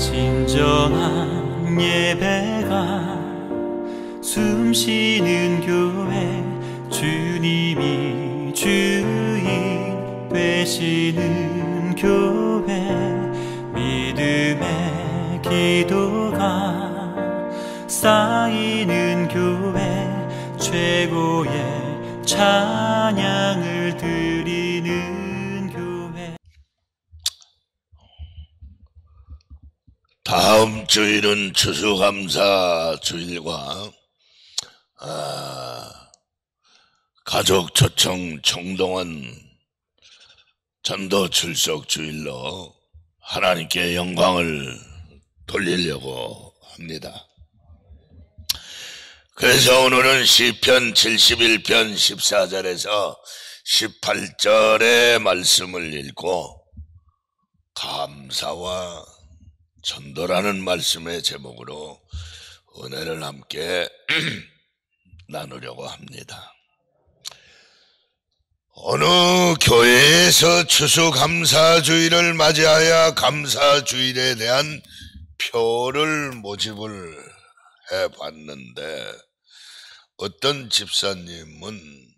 진정한 예배가 숨쉬는 교회, 주님이 주인 되시는 교회, 믿음의 기도가 쌓이는 교회, 최고의 찬양을 드리는 교회. 다음 주일은 추수감사 주일과 가족 초청 총동원 전도 출석 주일로 하나님께 영광을 돌리려고 합니다. 그래서 오늘은 시편 71편 14절에서 18절의 말씀을 읽고 감사와 전도라는 말씀의 제목으로 은혜를 함께 나누려고 합니다. 어느 교회에서 추수감사주일을 맞이하여 감사주일에 대한 표를 모집을 해봤는데 어떤 집사님은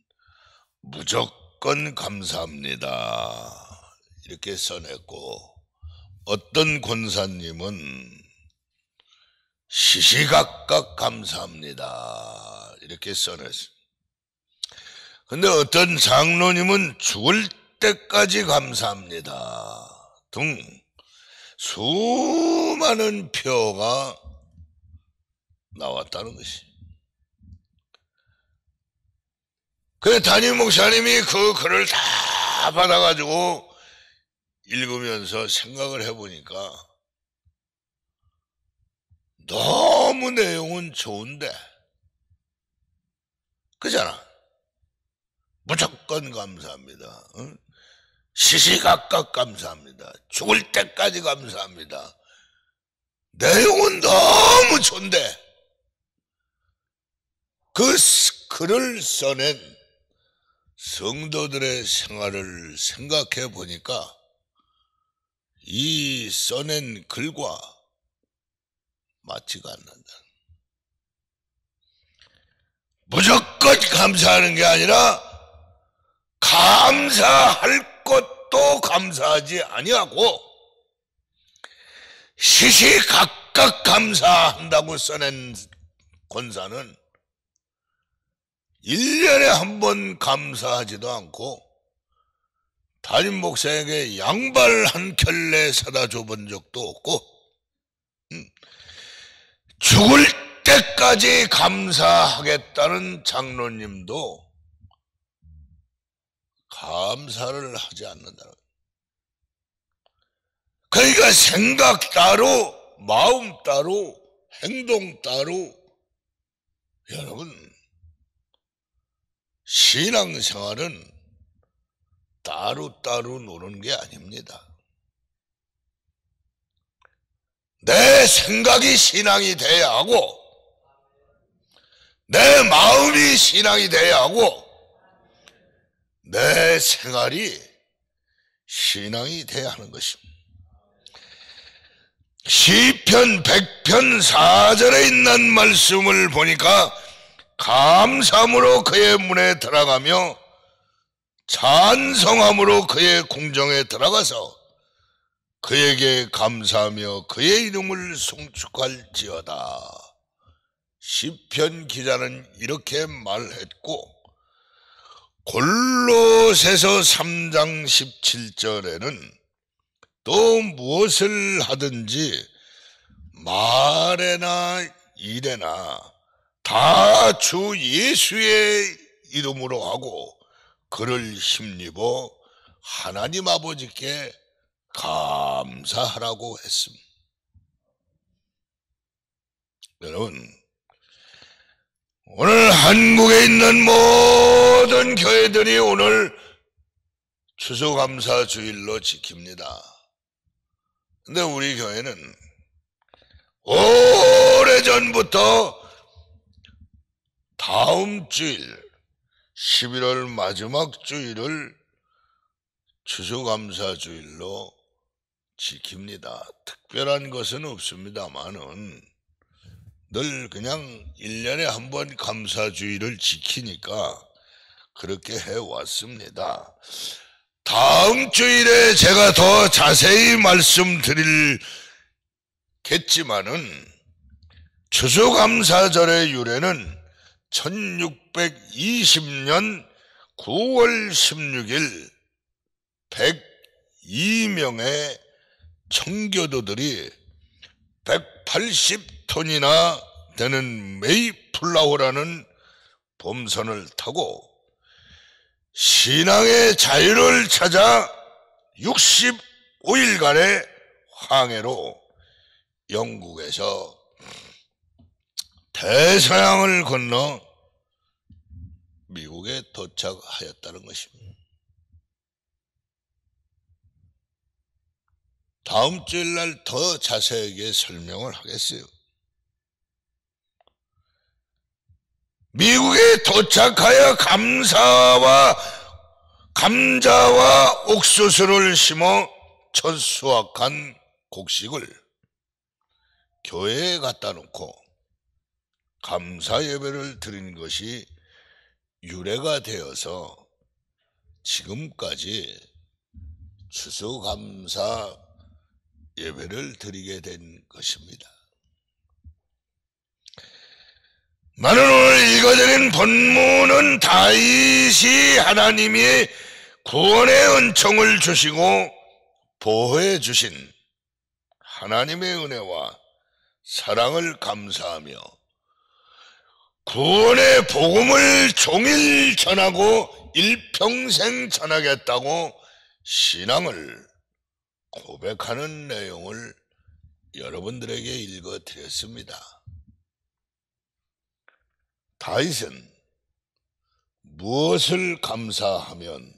무조건 감사합니다 이렇게 써냈고, 어떤 권사님은 시시각각 감사합니다 이렇게 써냈어요. 근데 어떤 장로님은 죽을 때까지 감사합니다 등 수많은 표가 나왔다는 것이. 그래 담임 목사님이 그 글을 다 받아가지고 읽으면서 생각을 해보니까 너무 내용은 좋은데, 그잖아. 무조건 감사합니다. 응? 시시각각 감사합니다. 죽을 때까지 감사합니다. 내용은 너무 좋은데 그 글을 써낸 성도들의 생활을 생각해 보니까 이 써낸 글과 맞지가 않는다. 무조건 감사하는 게 아니라 감사할 것도 감사하지 아니하고 시시각각 감사한다고 써낸 권사는 1년에 한 번 감사하지도 않고 담임 목사에게 양발 한 켤레 사다 줘본 적도 없고 죽을 때까지 감사하겠다는 장로님도 감사를 하지 않는다. 그러니까 생각 따로, 마음 따로, 행동 따로. 여러분, 신앙생활은 따로따로 노는 게 아닙니다. 내 생각이 신앙이 돼야 하고, 내 마음이 신앙이 돼야 하고, 내 생활이 신앙이 돼야 하는 것입니다. 시편 100편 4절에 있는 말씀을 보니까 감사함으로 그의 문에 들어가며 찬송함으로 그의 궁정에 들어가서 그에게 감사하며 그의 이름을 송축할지어다. 시편 기자는 이렇게 말했고, 골로새서 3장 17절에는 또 무엇을 하든지 말에나 일에나 다 주 예수의 이름으로 하고 그를 힘입어 하나님 아버지께 감사하라고 했습니다. 여러분, 오늘 한국에 있는 모든 교회들이 오늘 추수감사 주일로 지킵니다. 근데 우리 교회는 오래전부터 다음 주일 11월 마지막 주일을 추수감사 주일로 지킵니다. 특별한 것은 없습니다만은 늘 그냥 1년에 한 번 감사주의를 지키니까 그렇게 해왔습니다. 다음 주일에 제가 더 자세히 말씀드리겠지만은 추수감사절의 유래는 1620년 9월 16일 102명의 청교도들이 180톤이나 되는 메이플라워라는 범선을 타고 신앙의 자유를 찾아 65일간의 항해로 영국에서 대서양을 건너 미국에 도착하였다는 것입니다. 다음 주일날 더 자세하게 설명을 하겠어요. 미국에 도착하여 감자와 옥수수를 심어 첫 수확한 곡식을 교회에 갖다 놓고 감사 예배를 드린 것이 유래가 되어서 지금까지 추수감사 예배를 드리게 된 것입니다. 나는 오늘 읽어드린 본문은 다윗이 하나님이 구원의 은총을 주시고 보호해 주신 하나님의 은혜와 사랑을 감사하며 구원의 복음을 종일 전하고 일평생 전하겠다고 신앙을 고백하는 내용을 여러분들에게 읽어드렸습니다. 다윗은 무엇을 감사하면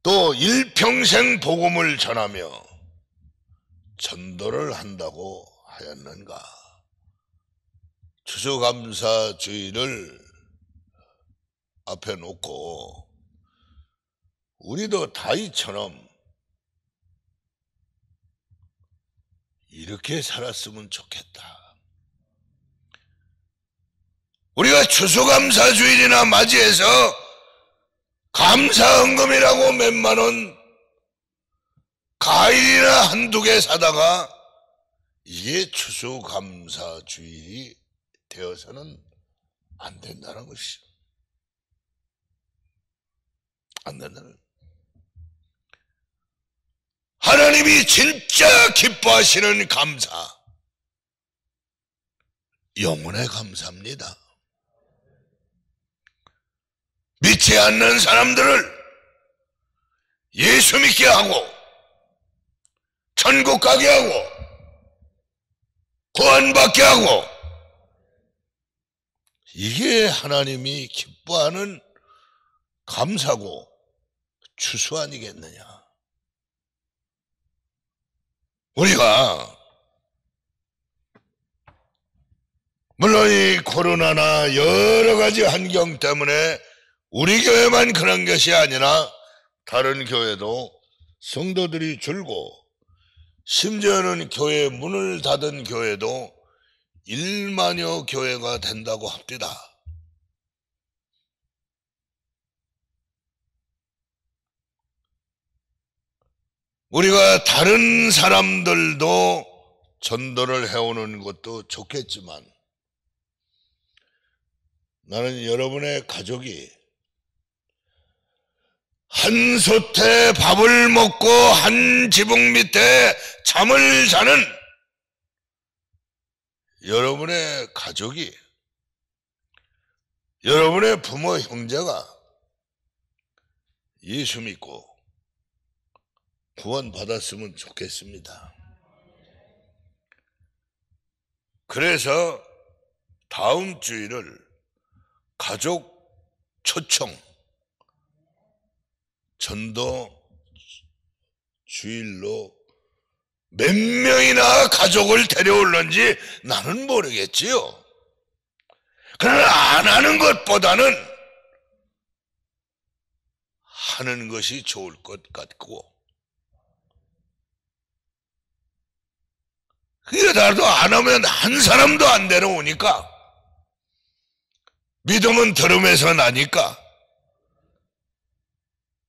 또 일평생 복음을 전하며 전도를 한다고 하였는가? 추수감사주의를 앞에 놓고 우리도 다윗처럼 이렇게 살았으면 좋겠다. 우리가 추수감사주일이나 맞이해서 감사헌금이라고 몇만 원, 과일이나 한두 개 사다가 이게 추수감사주일이 되어서는 안 된다는 것이죠. 안 된다는. 하나님이 진짜 기뻐하시는 감사, 영혼의 감사입니다. 믿지 않는 사람들을 예수 믿게 하고 천국 가게 하고 구원받게 하고, 이게 하나님이 기뻐하는 감사고 추수 아니겠느냐. 우리가 물론 이 코로나나 여러 가지 환경 때문에 우리 교회만 그런 것이 아니라 다른 교회도 성도들이 줄고, 심지어는 교회 문을 닫은 교회도 1만여 교회가 된다고 합니다. 우리가 다른 사람들도 전도를 해오는 것도 좋겠지만, 나는 여러분의 가족이 한 솥에 밥을 먹고 한 지붕 밑에 잠을 자는 여러분의 가족이, 여러분의 부모 형제가 예수 믿고 구원 받았으면 좋겠습니다. 그래서 다음 주일을 가족 초청 전도 주일로 몇 명이나 가족을 데려올는지 나는 모르겠지요. 그러나 안 하는 것보다는 하는 것이 좋을 것 같고, 그러다도 안 하면 한 사람도 안 데려오니까, 믿음은 들음에서 나니까,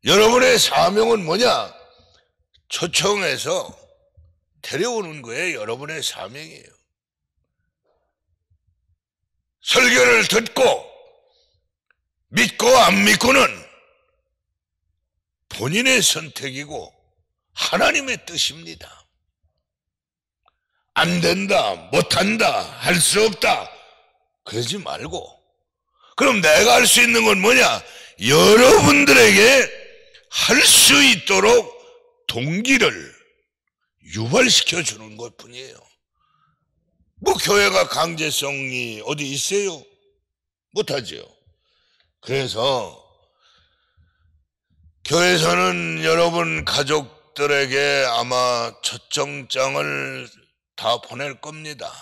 여러분의 사명은 뭐냐? 초청해서 데려오는 거예요. 여러분의 사명이에요. 설교를 듣고 믿고 안 믿고는 본인의 선택이고 하나님의 뜻입니다. 안 된다, 못한다, 할 수 없다 그러지 말고, 그럼 내가 할 수 있는 건 뭐냐? 여러분들에게 할 수 있도록 동기를 유발시켜 주는 것 뿐이에요. 뭐 교회가 강제성이 어디 있어요? 못하죠. 그래서 교회에서는 여러분 가족들에게 아마 초청장을 다 보낼 겁니다.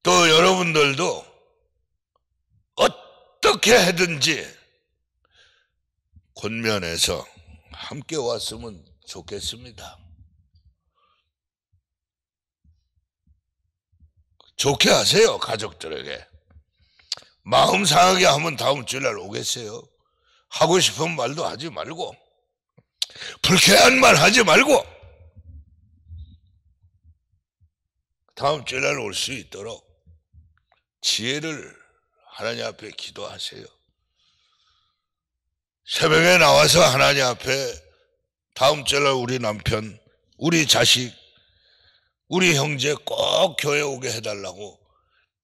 또 여러분들도 어떻게 하든지 권면해서 함께 왔으면 좋겠습니다. 좋게 하세요. 가족들에게 마음 상하게 하면 다음 주일날 오겠어요. 하고 싶은 말도 하지 말고, 불쾌한 말 하지 말고, 다음 주일날 올 수 있도록 지혜를 하나님 앞에 기도하세요. 새벽에 나와서 하나님 앞에 다음 주일날 우리 남편, 우리 자식, 우리 형제 꼭 교회 오게 해달라고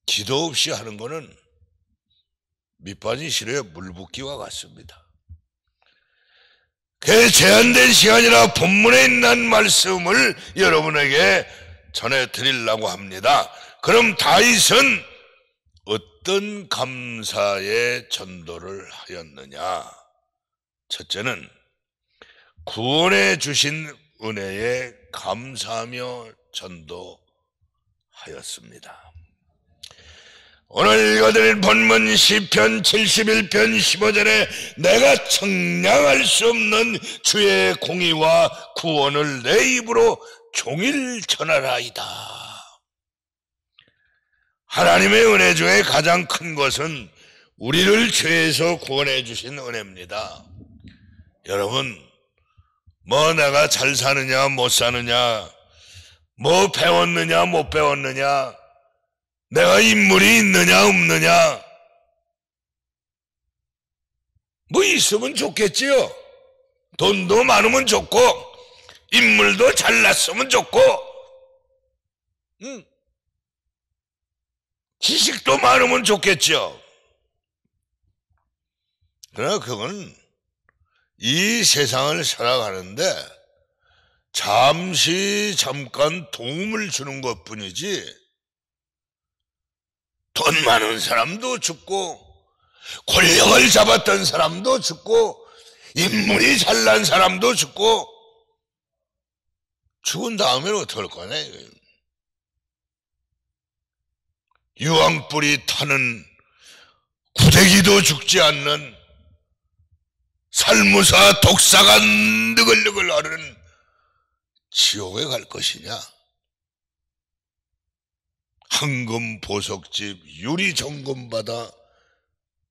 기도 없이 하는 거는 밑빠진 시루에 물 붓기와 같습니다. 그 제한된 시간이라 본문에 있는 말씀을 여러분에게 전해드리려고 합니다. 그럼 다윗은 어떤 감사의 전도를 하였느냐? 첫째는 구원해 주신 은혜에 감사하며 전도하였습니다. 오늘 읽어드린 본문 시편 71편 15절에 내가 청량할 수 없는 주의 공의와 구원을 내 입으로 종일 전하라이다. 하나님의 은혜 중에 가장 큰 것은 우리를 죄에서 구원해 주신 은혜입니다. 여러분, 뭐 내가 잘 사느냐 못 사느냐, 뭐 배웠느냐 못 배웠느냐, 내가 인물이 있느냐 없느냐, 뭐 있으면 좋겠지요. 돈도 많으면 좋고 인물도 잘났으면 좋고 지식도 많으면 좋겠죠. 그러나 그건 이 세상을 살아가는데 잠깐 도움을 주는 것뿐이지, 돈 많은 사람도 죽고 권력을 잡았던 사람도 죽고 인물이 잘난 사람도 죽고, 죽은 다음에는 어떡할 거냐. 유황불이 타는 구데기도 죽지 않는 살무사 독사가 느글느글 앓는 지옥에 갈 것이냐? 황금 보석집 유리 정금받아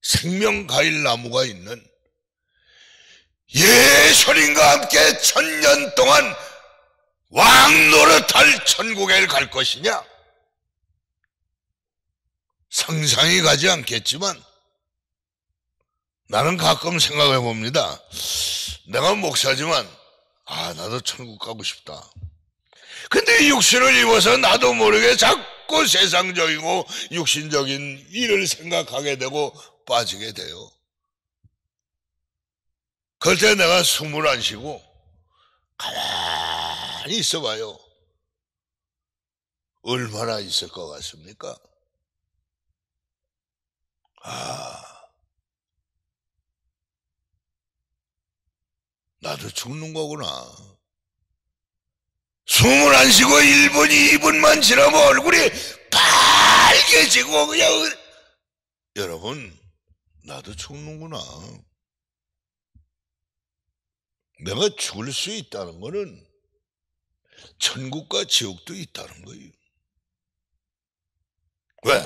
생명과일나무가 있는 예수님과 함께 1000년 동안 왕노릇할 천국에 갈 것이냐? 상상이 가지 않겠지만 나는 가끔 생각해 봅니다. 내가 목사지만 나도 천국 가고 싶다. 근데 육신을 입어서 나도 모르게 자꾸 세상적이고 육신적인 일을 생각하게 되고 빠지게 돼요. 그럴 때 내가 숨을 안 쉬고 가만히 있어봐요. 얼마나 있을 것 같습니까? 나도 죽는 거구나. 숨을 안 쉬고 1분, 2분만 지나면 얼굴이 빨개지고 그냥, 여러분, 나도 죽는구나. 내가 죽을 수 있다는 거는 천국과 지옥도 있다는 거예요. 왜?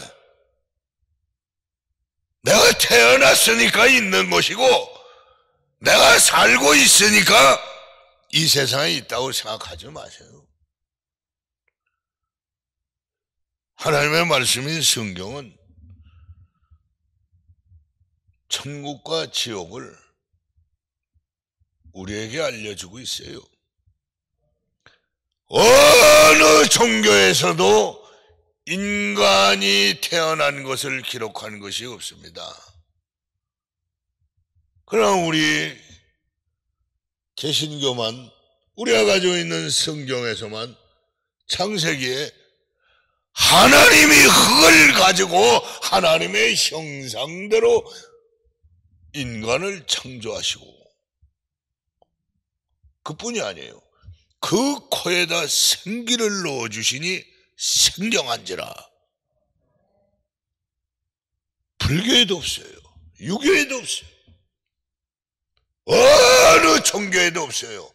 내가 태어났으니까 있는 것이고 내가 살고 있으니까 이 세상에 있다고 생각하지 마세요. 하나님의 말씀인 성경은 천국과 지옥을 우리에게 알려주고 있어요. 어느 종교에서도 인간이 태어난 것을 기록한 것이 없습니다. 그러나 우리 개신교만, 우리가 가지고 있는 성경에서만 창세기에 하나님이 흙을 가지고 하나님의 형상대로 인간을 창조하시고, 그뿐이 아니에요. 그 코에다 생기를 넣어주시니 생경한지라. 불교에도 없어요. 유교에도 없어요. 어느 종교에도 없어요.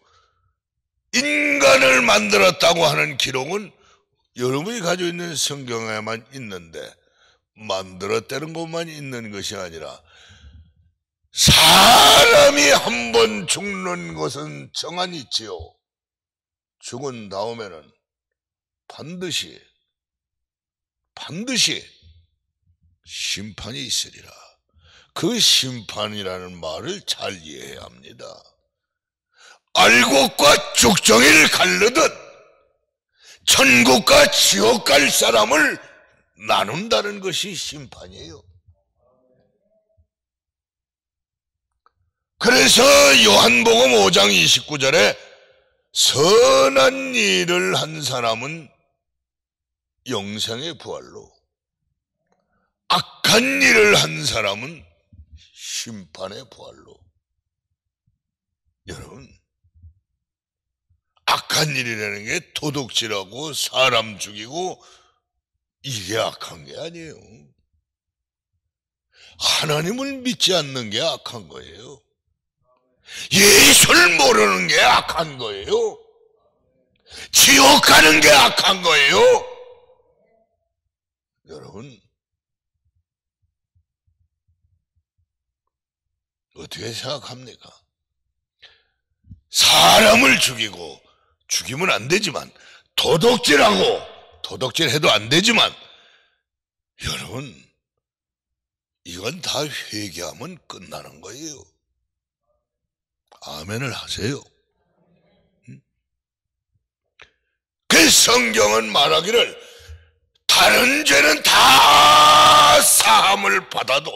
인간을 만들었다고 하는 기록은 여러분이 가지고 있는 성경에만 있는데, 만들었다는 것만 있는 것이 아니라 사람이 한 번 죽는 것은 정한 있지요. 죽은 다음에는 반드시 심판이 있으리라. 그 심판이라는 말을 잘 이해해야 합니다. 알곡과 죽정이를 가르듯 천국과 지옥 갈 사람을 나눈다는 것이 심판이에요. 그래서 요한복음 5장 29절에 선한 일을 한 사람은 영생의 부활로, 악한 일을 한 사람은 심판의 부활로. 여러분, 악한 일이라는 게 도둑질하고 사람 죽이고 이게 악한 게 아니에요. 하나님을 믿지 않는 게 악한 거예요. 예수를 모르는 게 악한 거예요. 지옥 가는 게 악한 거예요. 여러분, 어떻게 생각합니까? 사람을 죽이고, 죽이면 안 되지만, 도둑질해도 안 되지만, 여러분, 이건 다 회개하면 끝나는 거예요. 아멘을 하세요. 그 성경은 말하기를 다른 죄는 다 사함을 받아도,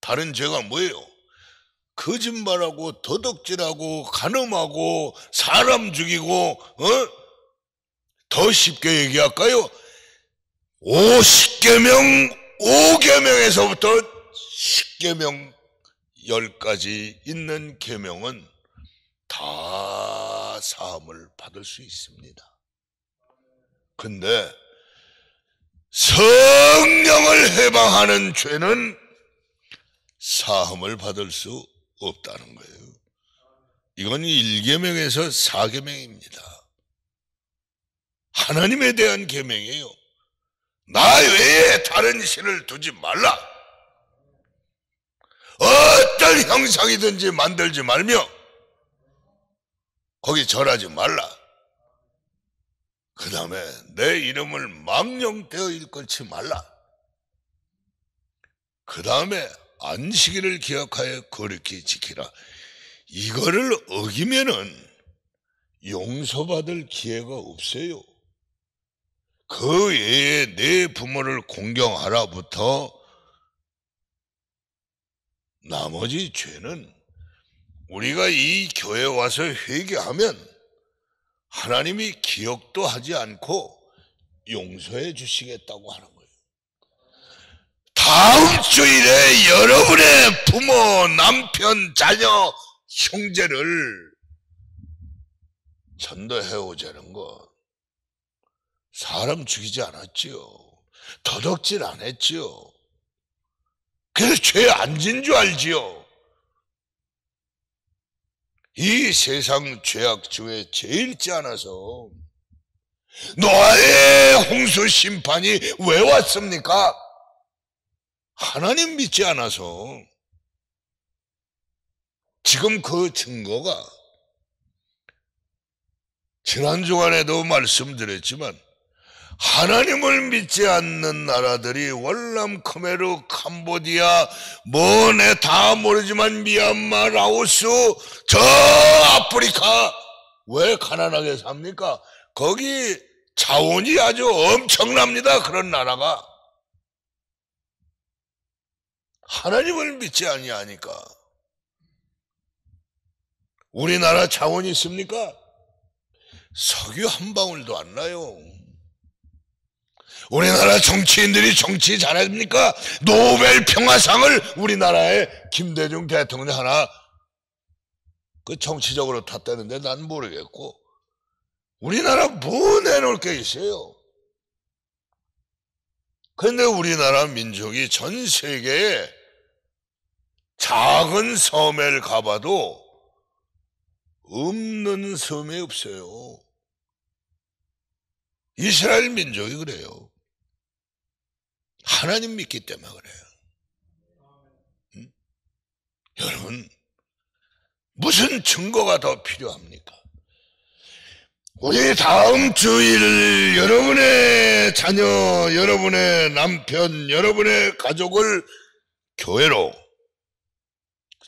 다른 죄가 뭐예요? 거짓말하고 도둑질하고 간음하고 사람 죽이고, 더 쉽게 얘기할까요? 50계명 5계명에서부터 10계명 10가지 있는 계명은 다 사함을 받을 수 있습니다. 근데 성령을 해방하는 죄는 사함을 받을 수 없다는 거예요. 이건 1계명에서 4계명입니다. 하나님에 대한 계명이에요. 나 외에 다른 신을 두지 말라. 어떤 형상이든지 만들지 말며 거기 절하지 말라. 그 다음에 내 이름을 망령되어 일컫지 말라. 그 다음에 안식일을 기억하여 거룩히 지키라. 이거를 어기면은 용서받을 기회가 없어요. 그 외에 내 부모를 공경하라부터 나머지 죄는 우리가 이 교회에 와서 회개하면 하나님이 기억도 하지 않고 용서해 주시겠다고 하는 거예요. 다음 주일에 여러분의 부모, 남편, 자녀, 형제를 전도해 오자는 거, 사람 죽이지 않았지요. 도둑질 안 했지요. 그래서 죄 안 진 줄 알지요. 이 세상 죄악 중에 제일 찌않아서 노아의 홍수 심판이 왜 왔습니까? 하나님 믿지 않아서. 지금 그 증거가 지난 주간에도 말씀드렸지만 하나님을 믿지 않는 나라들이 월남, khmer, 캄보디아, 뭐네 다 모르지만 미얀마, 라오스, 저 아프리카 왜 가난하게 삽니까? 거기 자원이 아주 엄청납니다. 그런 나라가. 하나님을 믿지 아니하니까. 우리나라 자원이 있습니까? 석유 한 방울도 안 나요. 우리나라 정치인들이 정치 잘합니까? 노벨 평화상을 우리나라에 김대중 대통령 하나 그 정치적으로 탔다는데 난 모르겠고, 우리나라 뭐 내놓을 게 있어요? 그런데 우리나라 민족이 전 세계에 작은 섬을 가봐도 없는 섬이 없어요. 이스라엘 민족이 그래요. 하나님 믿기 때문에 그래요. 응? 여러분, 무슨 증거가 더 필요합니까? 우리 다음 주일 여러분의 자녀, 여러분의 남편, 여러분의 가족을 교회로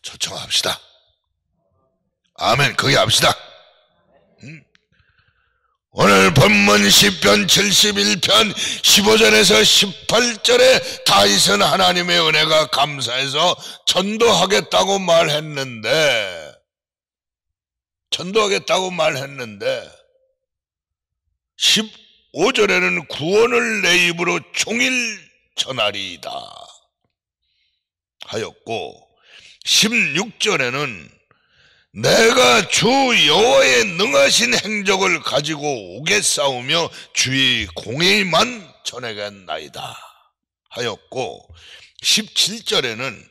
초청합시다. 아멘. 거기 합시다. 오늘 본문 시편 71편 15절에서 18절에 다윗은 하나님의 은혜가 감사해서 전도하겠다고 말했는데 15절에는 구원을 내 입으로 종일 전하리이다 하였고, 16절에는 내가 주 여호와의 능하신 행적을 가지고 오겠사오며 주의 공의만 전하겠나이다 하였고, 17절에는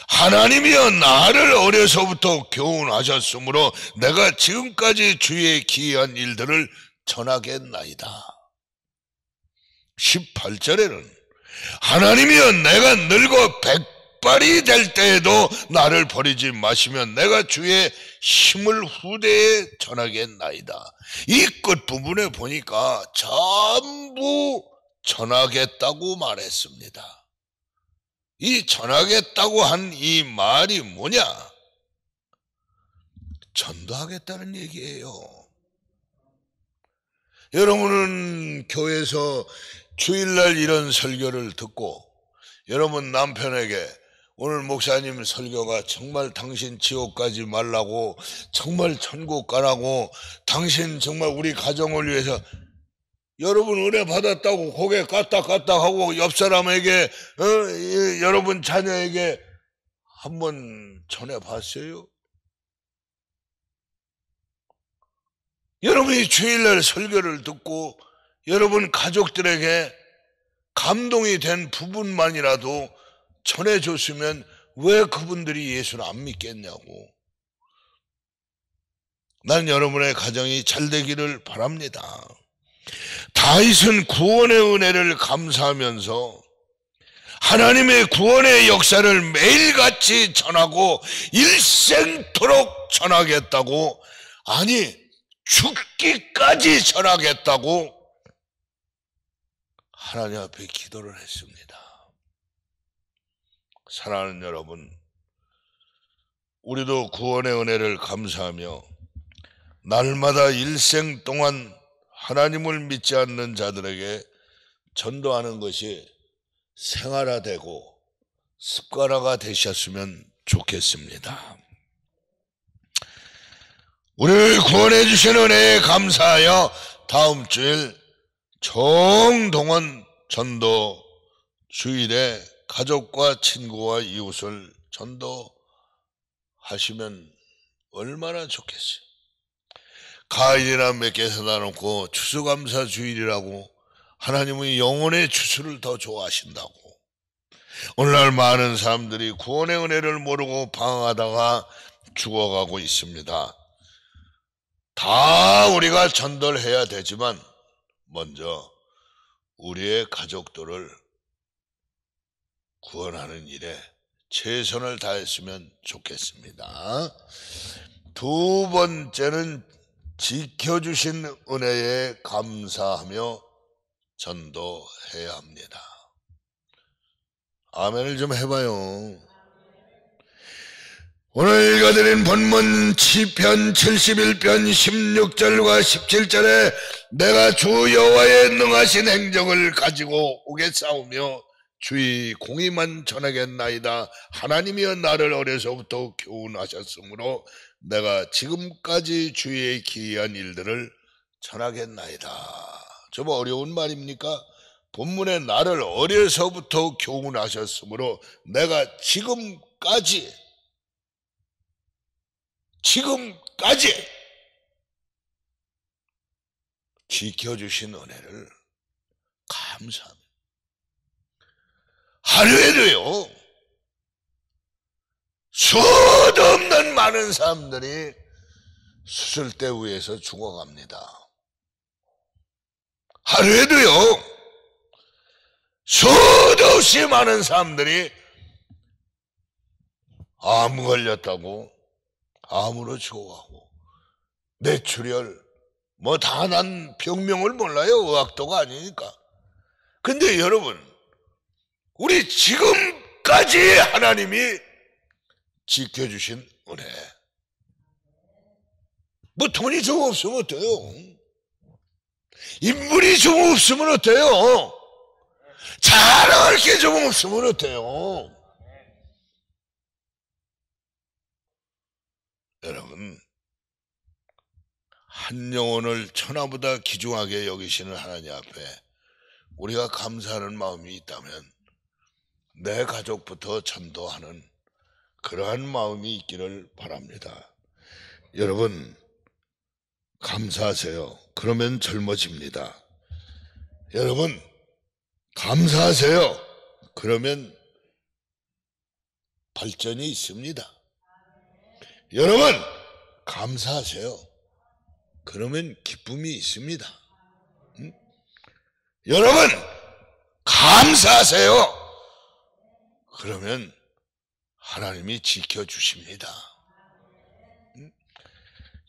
하나님이여 나를 어려서부터 교훈하셨으므로 내가 지금까지 주의 기이한 일들을 전하겠나이다. 18절에는 하나님이여 내가 늙어 백발이 될 때에도 나를 버리지 마시면 내가 주의 힘을 후대에 전하겠나이다. 이 끝부분에 보니까 전부 전하겠다고 말했습니다. 이 전하겠다고 한 이 말이 뭐냐? 전도하겠다는 얘기예요. 여러분은 교회에서 주일날 이런 설교를 듣고 여러분 남편에게 오늘 목사님 설교가 정말 당신 지옥 가지 말라고, 정말 천국 가라고, 당신 정말 우리 가정을 위해서, 여러분 은혜 받았다고 고개 까딱까딱하고 옆 사람에게 여러분 자녀에게 한번 전해봤어요? 여러분이 주일날 설교를 듣고 여러분 가족들에게 감동이 된 부분만이라도 전해줬으면 왜 그분들이 예수를 안 믿겠냐고. 난 여러분의 가정이 잘 되기를 바랍니다. 다윗은 구원의 은혜를 감사하면서 하나님의 구원의 역사를 매일같이 전하고 일생토록 전하겠다고, 아니 죽기까지 전하겠다고 하나님 앞에 기도를 했습니다. 사랑하는 여러분, 우리도 구원의 은혜를 감사하며 날마다 일생 동안 하나님을 믿지 않는 자들에게 전도하는 것이 생활화되고 습관화가 되셨으면 좋겠습니다. 우리를 구원해 주신 은혜에 감사하여 다음 주일 총동원 전도 주일에 가족과 친구와 이웃을 전도하시면 얼마나 좋겠어요. 가일이나 몇 개 사다 놓고 추수감사 주일이라고 하나님은 영혼의 추수를 더 좋아하신다고. 오늘날 많은 사람들이 구원의 은혜를 모르고 방황하다가 죽어가고 있습니다. 다 우리가 전도를 해야 되지만 먼저 우리의 가족들을 구원하는 일에 최선을 다했으면 좋겠습니다. 두 번째는 지켜주신 은혜에 감사하며 전도해야 합니다. 아멘을 좀 해봐요. 오늘 읽어드린 본문 시편 71편 16절과 17절에 내가 주 여호와의 능하신 행적을 가지고 오겠사오며 주의 공의만 전하겠나이다. 하나님이여 나를 어려서부터 교훈하셨으므로 내가 지금까지 주의 기이한 일들을 전하겠나이다. 좀 어려운 말입니까? 본문에 나를 어려서부터 교훈하셨으므로 내가 지금까지 지켜주신 은혜를 감사합니다. 하루에도요, 수도 없는 많은 사람들이 수술대 위에서 죽어갑니다. 하루에도요, 수도 없이 많은 사람들이 암 걸렸다고 암으로 죽어가고, 뇌출혈, 뭐 다 난 병명을 몰라요. 의학도가 아니니까. 근데 여러분, 우리 지금까지 하나님이 지켜주신 은혜. 뭐 돈이 좀 없으면 어때요? 인물이 좀 없으면 어때요? 자랑할 게 좀 없으면 어때요? 여러분, 한 영혼을 천하보다 귀중하게 여기시는 하나님 앞에 우리가 감사하는 마음이 있다면 내 가족부터 전도하는 그러한 마음이 있기를 바랍니다. 여러분, 감사하세요. 그러면 젊어집니다. 여러분, 감사하세요. 그러면 발전이 있습니다. 여러분, 감사하세요. 그러면 기쁨이 있습니다. 여러분, 감사하세요. 그러면 하나님이 지켜주십니다.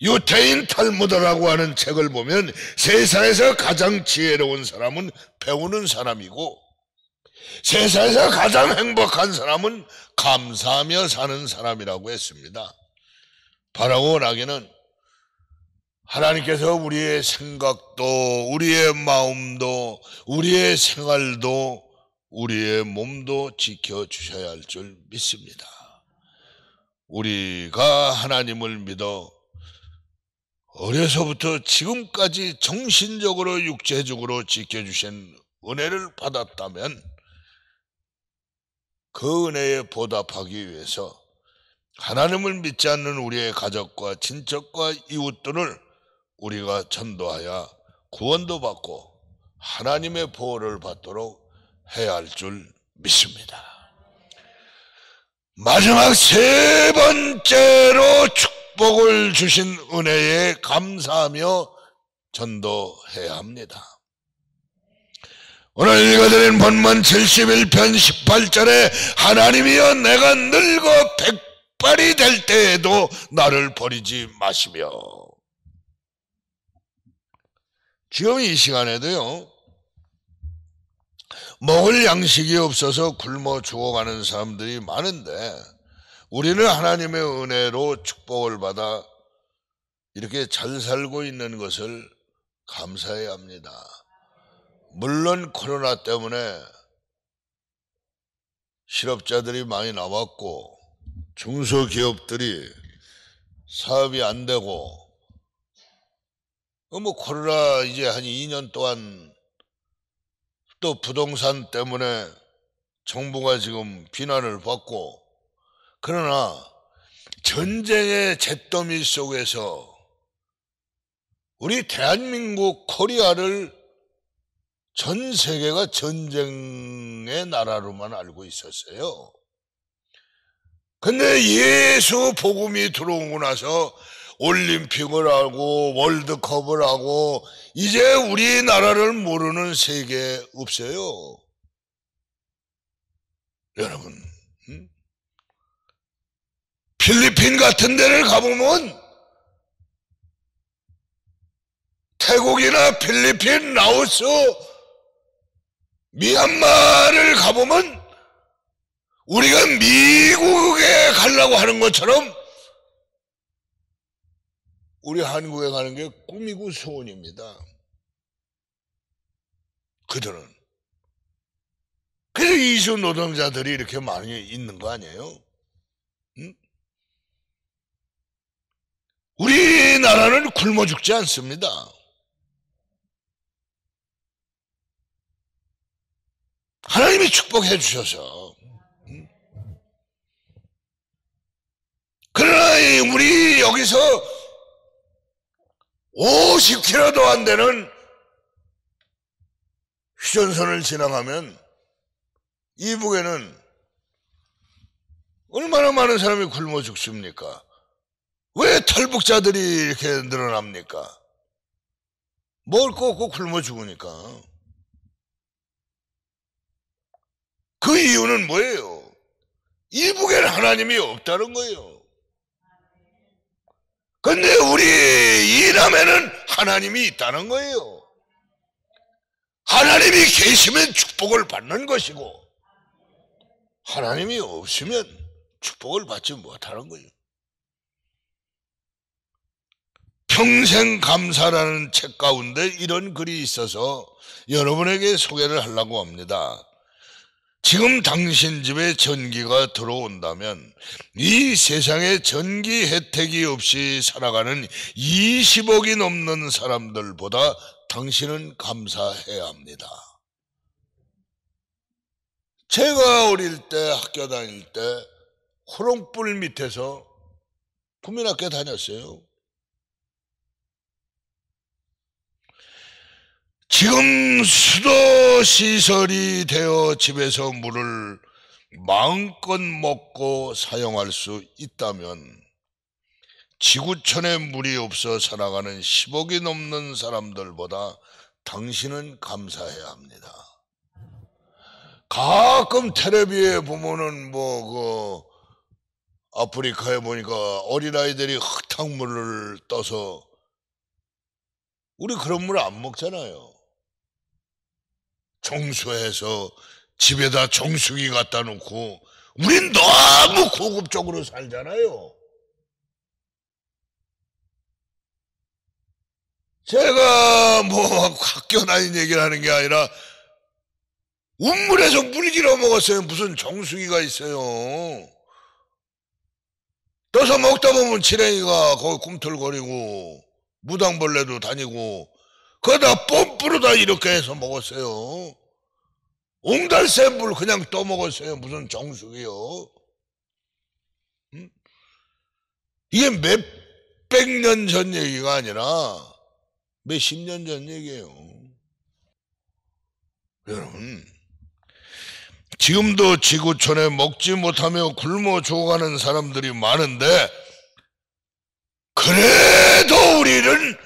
유태인 탈무드라고 하는 책을 보면 세상에서 가장 지혜로운 사람은 배우는 사람이고, 세상에서 가장 행복한 사람은 감사하며 사는 사람이라고 했습니다. 바라고 원하기는 하나님께서 우리의 생각도, 우리의 마음도, 우리의 생활도, 우리의 몸도 지켜주셔야 할 줄 믿습니다. 우리가 하나님을 믿어 어려서부터 지금까지 정신적으로 육체적으로 지켜주신 은혜를 받았다면 그 은혜에 보답하기 위해서 하나님을 믿지 않는 우리의 가족과 친척과 이웃들을 우리가 전도하여 구원도 받고 하나님의 보호를 받도록 해야 할 줄 믿습니다. 마지막 세 번째로 축복을 주신 은혜에 감사하며 전도해야 합니다. 오늘 읽어드린 본문 71편 18절에 하나님이여 내가 늙어 백발이 될 때에도 나를 버리지 마시며, 지금 이 시간에도요, 먹을 양식이 없어서 굶어 죽어가는 사람들이 많은데 우리는 하나님의 은혜로 축복을 받아 이렇게 잘 살고 있는 것을 감사해야 합니다. 물론 코로나 때문에 실업자들이 많이 나왔고 중소기업들이 사업이 안 되고, 뭐 코로나 이제 한 2년 동안 또 부동산 때문에 정부가 지금 비난을 받고, 그러나 전쟁의 잿더미 속에서 우리 대한민국 코리아를 전 세계가 전쟁의 나라로만 알고 있었어요. 근데 예수 복음이 들어오고 나서 올림픽을 하고 월드컵을 하고 이제 우리나라를 모르는 세계 없어요. 여러분, 필리핀 같은 데를 가보면 태국이나 필리핀, 라오스, 미얀마를 가보면 우리가 미국에 가려고 하는 것처럼 우리 한국에 가는 게 꿈이고 소원입니다. 그들은. 그래서 이주 노동자들이 이렇게 많이 있는 거 아니에요? 응? 우리나라는 굶어 죽지 않습니다. 하나님이 축복해 주셔서. 그러나 우리 여기서 50km도 안 되는 휴전선을 지나가면 이북에는 얼마나 많은 사람이 굶어 죽습니까? 왜 탈북자들이 이렇게 늘어납니까? 먹을 거 없고 굶어 죽으니까. 그 이유는 뭐예요? 이북에는 하나님이 없다는 거예요. 근데 우리 이남에는 하나님이 있다는 거예요. 하나님이 계시면 축복을 받는 것이고 하나님이 없으면 축복을 받지 못하는 거예요. 평생 감사라는 책 가운데 이런 글이 있어서 여러분에게 소개를 하려고 합니다. 지금 당신 집에 전기가 들어온다면 이 세상에 전기 혜택이 없이 살아가는 20억이 넘는 사람들보다 당신은 감사해야 합니다. 제가 어릴 때 학교 다닐 때 호롱불 밑에서 국민학교 다녔어요. 지금 수도시설이 되어 집에서 물을 마음껏 먹고 사용할 수 있다면 지구촌에 물이 없어 살아가는 10억이 넘는 사람들보다 당신은 감사해야 합니다. 가끔 텔레비에 보면은 아프리카에 보니까 어린아이들이 흙탕물을 떠서 우리 그런 물 안 먹잖아요. 정수해서 집에다 정수기 갖다 놓고 우린 너무 고급적으로 살잖아요. 제가 학교 다닌 얘기를 하는 게 아니라 운물에서 물 길어 먹었어요. 무슨 정수기가 있어요. 떠서 먹다 보면 지렁이가 거기 꿈틀거리고 무당벌레도 다니고 그러다 뽐뿌르다 이렇게 해서 먹었어요. 옹달새 물 그냥 떠먹었어요. 무슨 정수기요. 이게 몇백 년 전 얘기가 아니라 몇십 년 전 얘기예요. 여러분, 지금도 지구촌에 먹지 못하며 굶어 죽어가는 사람들이 많은데 그래도 우리는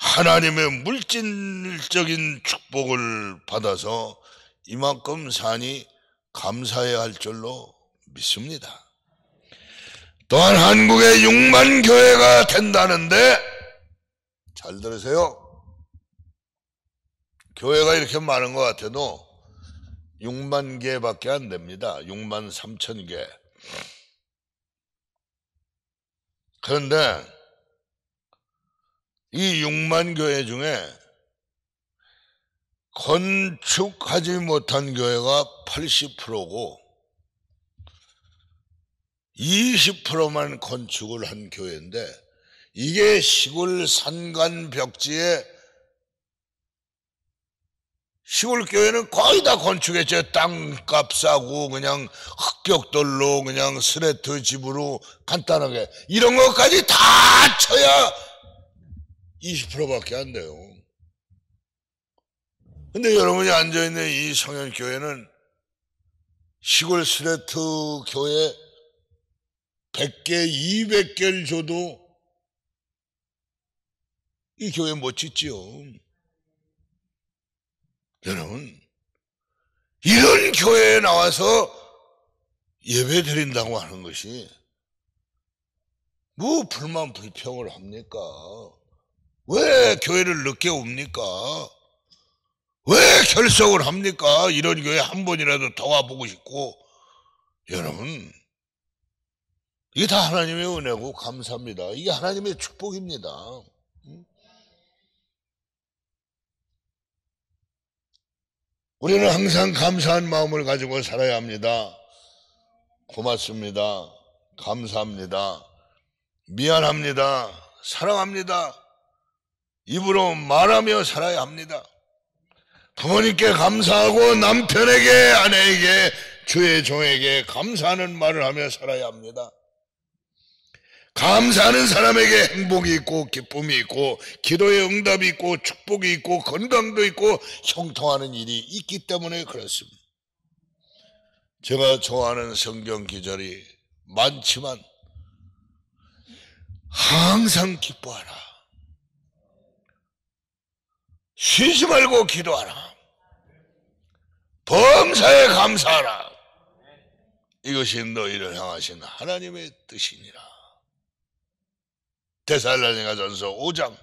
하나님의 물질적인 축복을 받아서 이만큼 사니 감사해야 할 줄로 믿습니다. 또한 한국에 6만 교회가 된다는데 잘 들으세요. 교회가 이렇게 많은 것 같아도 6만 개밖에 안 됩니다. 6만 3천 개. 그런데 이 6만 교회 중에 건축하지 못한 교회가 80%고 20%만 건축을 한 교회인데 이게 시골 산간 벽지에 시골 교회는 거의 다 건축했죠. 땅값 싸고 그냥 흙벽돌로 그냥 스레트 집으로 간단하게 이런 것까지 다 쳐야 20%밖에 안 돼요. 근데 여러분이 앉아있는 이 성현교회는 시골 스레트 교회 100개, 200개를 줘도 이 교회 못 짓지요. 여러분, 이런 교회에 나와서 예배 드린다고 하는 것이 뭐 불만 불평을 합니까? 왜 교회를 늦게 옵니까? 왜 결석을 합니까? 이런 교회 한 번이라도 더 와보고 싶고. 여러분, 이게 다 하나님의 은혜고 감사합니다. 이게 하나님의 축복입니다. 우리는 항상 감사한 마음을 가지고 살아야 합니다. 고맙습니다. 감사합니다. 미안합니다. 사랑합니다. 입으로 말하며 살아야 합니다. 부모님께 감사하고 남편에게, 아내에게, 주의 종에게 감사하는 말을 하며 살아야 합니다. 감사하는 사람에게 행복이 있고 기쁨이 있고 기도의 응답이 있고 축복이 있고 건강도 있고 형통하는 일이 있기 때문에 그렇습니다. 제가 좋아하는 성경 기절이 많지만 항상 기뻐하라. 쉬지 말고 기도하라. 범사에 감사하라. 이것이 너희를 향하신 하나님의 뜻이니라. 데살로니가전서 5장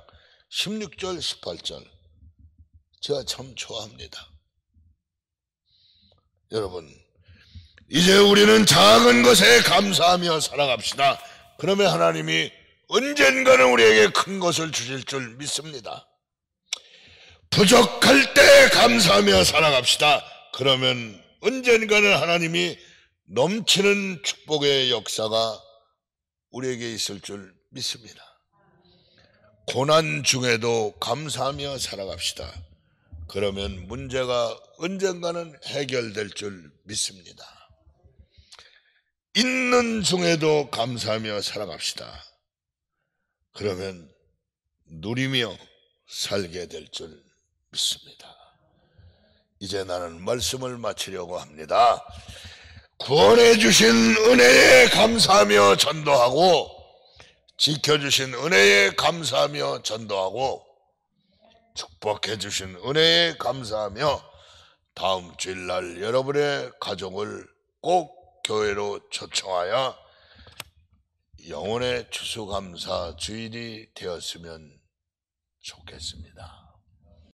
16절 18절 제가 참 좋아합니다. 여러분, 이제 우리는 작은 것에 감사하며 살아갑시다. 그러면 하나님이 언젠가는 우리에게 큰 것을 주실 줄 믿습니다. 부족할 때 감사하며 살아갑시다. 그러면 언젠가는 하나님이 넘치는 축복의 역사가 우리에게 있을 줄 믿습니다. 고난 중에도 감사하며 살아갑시다. 그러면 문제가 언젠가는 해결될 줄 믿습니다. 있는 중에도 감사하며 살아갑시다. 그러면 누리며 살게 될 줄 믿습니다. 이제 나는 말씀을 마치려고 합니다. 구원해 주신 은혜에 감사하며 전도하고 지켜주신 은혜에 감사하며 전도하고 축복해 주신 은혜에 감사하며 다음 주일날 여러분의 가족을 꼭 교회로 초청하여 영혼의 추수감사 주일이 되었으면 좋겠습니다.